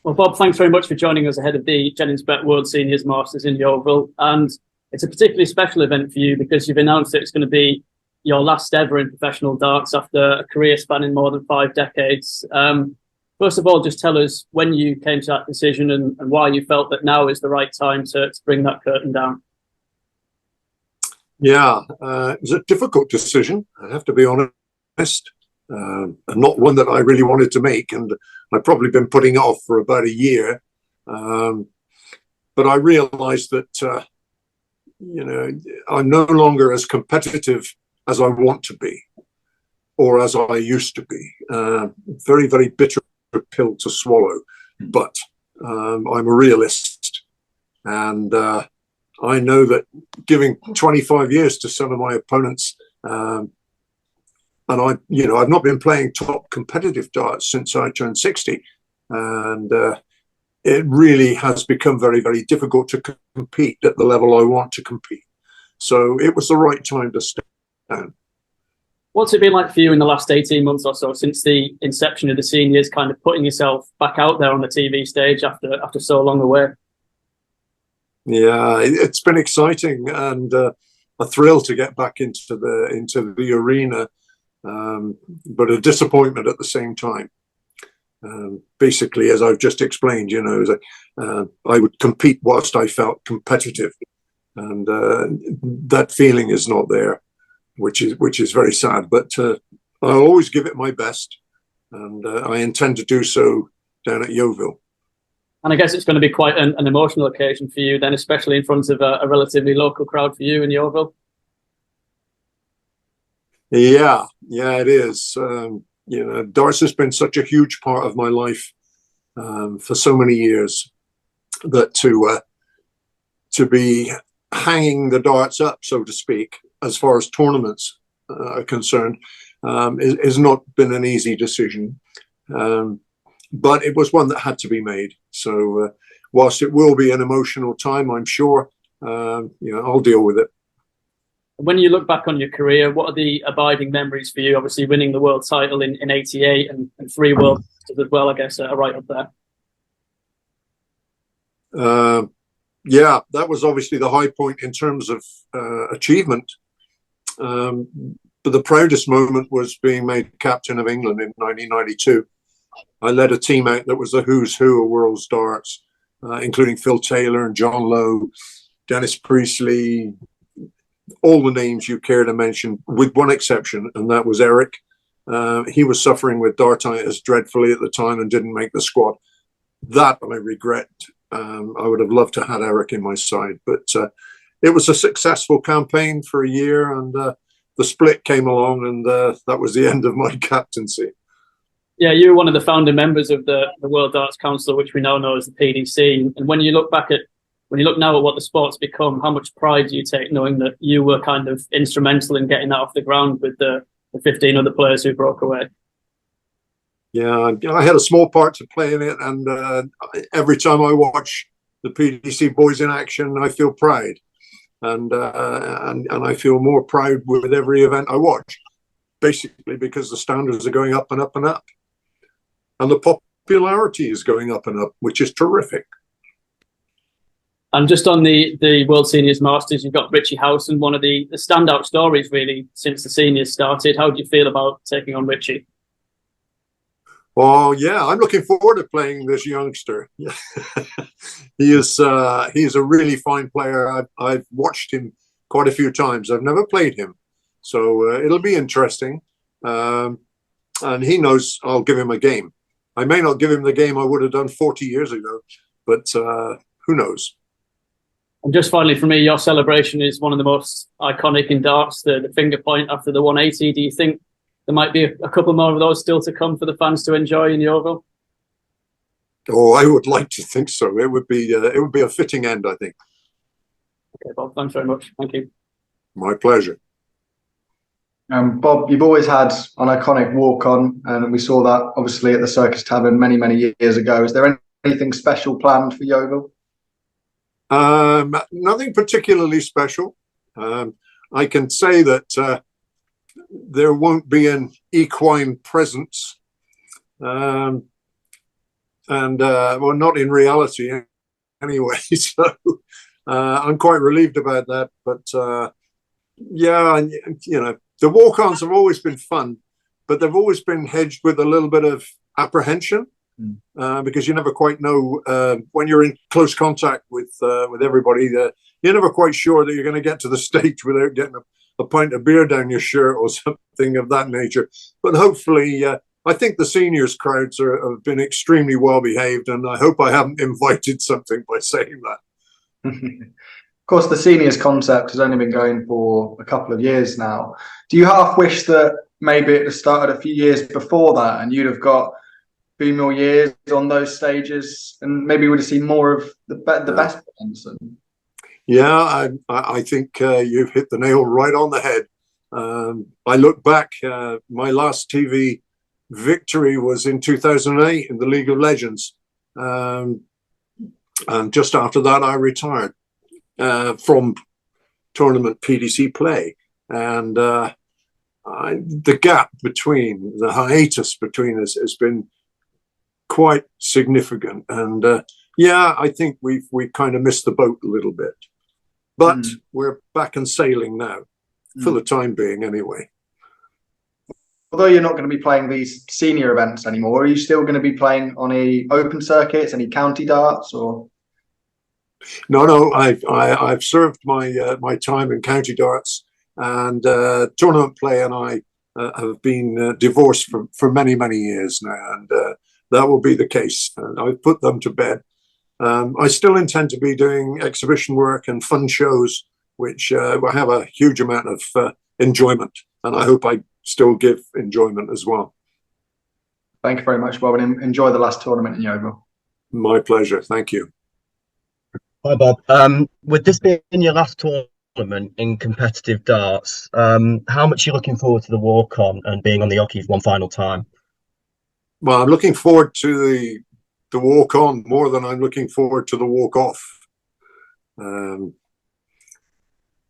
Well, Bob, thanks very much for joining us ahead of the Jennings Bet World Seniors Masters in Yeovil. And it's a particularly special event for you because you've announced that it's going to be your last ever in professional darts after a career spanning more than 5 decades. First of all, just tell us when you came to that decision and why you felt that now is the right time to bring that curtain down. Yeah, it was a difficult decision, I have to be honest, and not one that I really wanted to make. And I've probably been putting it off for about a year. But I realized that, I'm no longer as competitive as I want to be or as I used to be. Very, very bitter pill to swallow, but I'm a realist. And I know that giving 25 years to some of my opponents, and I've not been playing top competitive darts since I turned 60, and it really has become very, very difficult to compete at the level I want to compete. So it was the right time to step down. What's it been like for you in the last 18 months or so since the inception of the seniors, kind of putting yourself back out there on the TV stage after so long away? Yeah, it's been exciting and a thrill to get back into the arena, but a disappointment at the same time. Basically, as I've just explained, I would compete whilst I felt competitive, and that feeling is not there, which is very sad. But I'll always give it my best, and I intend to do so down at Yeovil. And I guess it's going to be quite an emotional occasion for you then, especially in front of a relatively local crowd for you in Yeovil. Yeah, it is. Darts has been such a huge part of my life for so many years that to be hanging the darts up, so to speak, as far as tournaments are concerned, has not been an easy decision. But it was one that had to be made. So whilst it will be an emotional time, I'm sure, I'll deal with it. When you look back on your career, what are the abiding memories for you? Obviously winning the world title in 88 and 3 world titles as well, I guess, are right up there. Yeah, that was obviously the high point in terms of achievement. But the proudest moment was being made captain of England in 1992. I led a team out that was the who's who of world darts, including Phil Taylor and John Lowe, Dennis Priestley, all the names you care to mention, with one exception, and that was Eric. He was suffering with dartitis dreadfully at the time and didn't make the squad. That I regret. I would have loved to have had Eric in my side, but it was a successful campaign for a year, and the split came along, and that was the end of my captaincy. Yeah, you were one of the founding members of the World Darts Council, which we now know as the PDC. And when you look now at what the sport's become, how much pride do you take knowing that you were kind of instrumental in getting that off the ground with the 15 other players who broke away? Yeah, I had a small part to play in it, and every time I watch the PDC boys in action, I feel pride, and I feel more proud with every event I watch, basically because the standards are going up and up and up. And the popularity is going up and up, which is terrific. And just on the World Seniors Masters, you've got Richie Howson, one of the standout stories, really, since the seniors started. How do you feel about taking on Richie? Oh, yeah, I'm looking forward to playing this youngster. He's a really fine player. I've watched him quite a few times. I've never played him. So it'll be interesting. And he knows I'll give him a game. I may not give him the game I would have done 40 years ago, but who knows? And just finally, for me, your celebration is one of the most iconic in darts, the finger point after the 180. Do you think there might be a couple more of those still to come for the fans to enjoy in Yeovil? Oh, I would like to think so. It would be a fitting end, I think. Okay, Bob, thanks very much. Thank you. My pleasure. Bob, you've always had an iconic walk-on, and we saw that obviously at the Circus Tavern many, many years ago. Is there anything special planned for Yeovil? Nothing particularly special. I can say that there won't be an equine presence. and well, not in reality anyway. So I'm quite relieved about that. But yeah, you know, the walk-ons have always been fun, but they've always been hedged with a little bit of apprehension. Because you never quite know when you're in close contact with everybody. You're never quite sure that you're going to get to the stage without getting a pint of beer down your shirt or something of that nature. But hopefully, I think the seniors crowds have been extremely well behaved, and I hope I haven't invited something by saying that. Of course, the seniors concept has only been going for a couple of years now. Do you half wish that maybe it started a few years before that, and you'd have got few more years on those stages, and maybe we'd have seen more of the best ones? Yeah, I think you've hit the nail right on the head. I look back, my last TV victory was in 2008 in the League of Legends. And just after that, I retired from tournament PDC play. And the gap between, the hiatus between us has been quite significant, and yeah, I think we've kind of missed the boat a little bit, but we're back and sailing now, for the time being, anyway. Although you're not going to be playing these senior events anymore, are you still going to be playing on any open circuits, any county darts, or? No, I've served my time in county darts, and tournament play, and I have been divorced for many years now, and that will be the case. I've put them to bed. I still intend to be doing exhibition work and fun shows, which will have a huge amount of enjoyment, and I hope I still give enjoyment as well. Thank you very much, Bob, and enjoy the last tournament in Yeovil. My pleasure. Thank you. Hi, Bob. With this being your last tournament in competitive darts, how much are you looking forward to the walk-on and being on the Ockies one final time? Well, I'm looking forward to the walk-on more than I'm looking forward to the walk-off.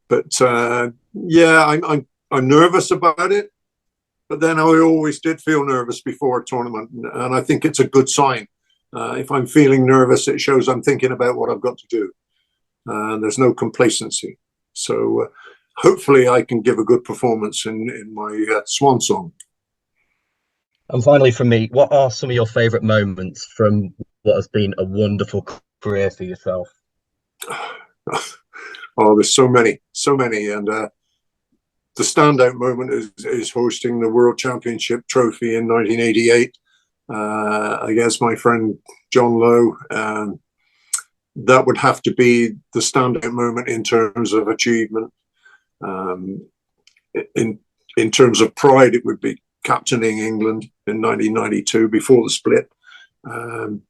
But yeah, I'm nervous about it. But then I always did feel nervous before a tournament, and I think it's a good sign. If I'm feeling nervous, it shows I'm thinking about what I've got to do. There's no complacency. So hopefully I can give a good performance in my swan song. And finally, from me, what are some of your favourite moments from what has been a wonderful career for yourself? Oh, there's so many. And the standout moment is hosting the World Championship trophy in 1988 against my friend John Lowe. That would have to be the standout moment in terms of achievement. In terms of pride, it would be captaining England in 1992 before the split, and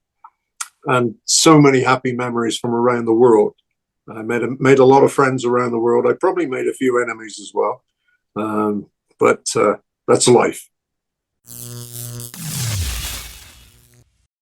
so many happy memories from around the world. I made a lot of friends around the world. I probably made a few enemies as well, but that's life.